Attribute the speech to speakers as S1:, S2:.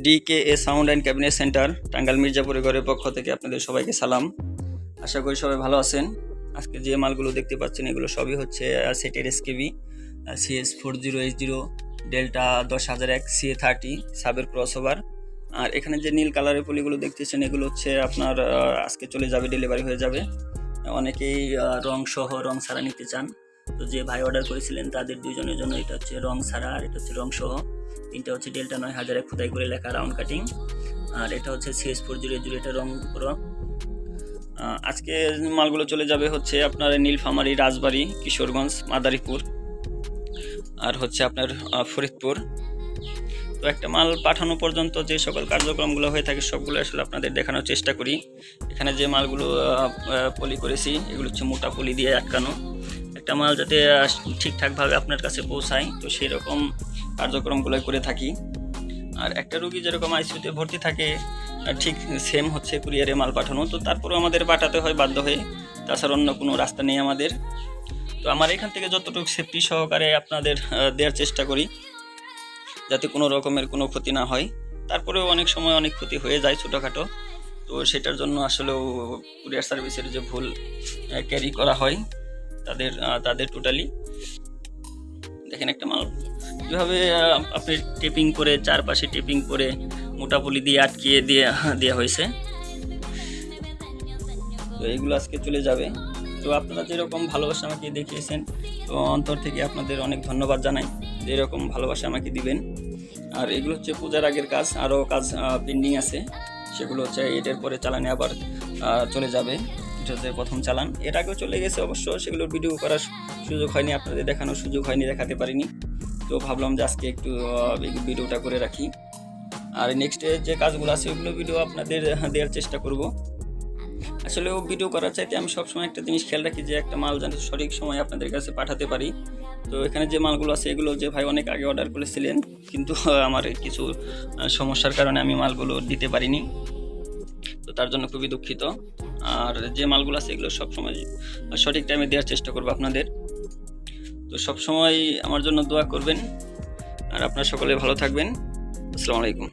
S1: DKA sound and cabinet center Tangail মির্জাপুরের ঘরের পক্ষ থেকে আপনাদের সবাইকে সালাম। আশা করি সবাই ভালো আছেন। আজকে যে মালগুলো দেখতে পাচ্ছেন এগুলো সবই হচ্ছে সেটের SKB CS40H0 ডেল্টা 10,001 CA30 সাবের ক্রসওভার। আর এখানে যে নীল কালারের পলিগুলো দেখতেছেন এগুলো হচ্ছে আপনার আজকে চলে যাবে, ডেলিভারি হয়ে যাবে। অনেকেই রং সহ রং ছাড়া নিতে চান, তো যে ভাই অর্ডার করেছিলেন তাদের দুইজনের জন্য এটা হচ্ছে রং ছাড়া, আর এটা হচ্ছে রং সহ। তিনটা হচ্ছে ডেল্টা 9001 খোদাই করে লেখা রাউন্ড কাটিং, আর এটা হচ্ছে CS40H0 এটা রং পুরো। আজকে মালগুলো চলে যাবে হচ্ছে আপনার নীলফামারী, রাজবাড়ী, কিশোরগঞ্জ, মাদারীপুর আর হচ্ছে আপনার ফরিদপুর। তো একটা মাল পাঠানো পর্যন্ত যে সকল কার্যক্রমগুলো হয়ে থাকে সবগুলো আসলে আপনাদের দেখানোর চেষ্টা করি। এখানে যে মালগুলো পলি করেছি এগুলো হচ্ছে মোটা পলি দিয়ে আটকানো। একটা মাল যাতে ঠিকঠাকভাবে আপনার কাছে পৌঁছায়, তো সেই রকম কার্যক্রমগুলো করে থাকি। আর একটা রোগী যেরকম আইসিইউতে ভর্তি থাকে ঠিক সেম হচ্ছে কুরিয়ারে মাল পাঠানো, তো তারপরেও আমাদের পাঠাতে হয় বাধ্য হয়ে, তাছাড়া অন্য কোনো রাস্তা নেই আমাদের। তো আমার এখান থেকে যতটুকু সেফটি সহকারে আপনাদের দেওয়ার চেষ্টা করি যাতে কোনো রকমের কোনো ক্ষতি না হয়। তারপরেও অনেক সময় অনেক ক্ষতি হয়ে যায় ছোটোখাটো, তো সেটার জন্য আসলেও কুরিয়ার সার্ভিসের যে ভুল ক্যারি করা হয় তাদের টোটালি। দেখেন একটা মাল কীভাবে আপনি টেপিং করে, চারপাশে টেপিং করে মোটা পলি দিয়ে আটকিয়ে দেওয়া হয়েছে। তো এইগুলো আজকে চলে যাবে। তো আপনারা যেরকম ভালোবাসা আমাকে দেখিয়েছেন, তো অন্তর থেকে আপনাদের অনেক ধন্যবাদ জানাই যে এরকম ভালোবাসা আমাকে দিবেন। আর এগুলো হচ্ছে পূজার আগের কাজ, আরও কাজ পেন্ডিং আছে, সেগুলো হচ্ছে এটার পরে চালানে আবার চলে যাবে। এটা হচ্ছে প্রথম চালান, এর আগেও চলে গেছে অবশ্য, সেগুলোর ভিডিও করার সুযোগ হয়নি, আপনাদের দেখানোর সুযোগ হয়নি, দেখাতে পারিনি। তো ভাবলাম যে আজকে একটু ভিডিওটা করে রাখি। আর নেক্সটে যে কাজগুলো আছে ওগুলো ভিডিও আপনাদের দেওয়ার চেষ্টা করব। আসলে ভিডিও করার চাইতে আমি সবসময় একটা জিনিস খেয়াল রাখি যে একটা মাল যেন সঠিক সময় আপনাদের কাছে পাঠাতে পারি। তো এখানে যে মালগুলো আছে এগুলো যে ভাই অনেক আগে অর্ডার করেছিলেন, কিন্তু আমার কিছু সমস্যার কারণে আমি মালগুলো দিতে পারিনি, তো তার জন্য খুবই দুঃখিত। আর যে মালগুলো আছে এগুলো সবসময় সঠিক টাইমে দেওয়ার চেষ্টা করবো আপনাদের। তো সবসময় আমার জন্য দোয়া করবেন, আর আপনারা সকলে ভালো থাকবেন। আসসালামু আলাইকুম।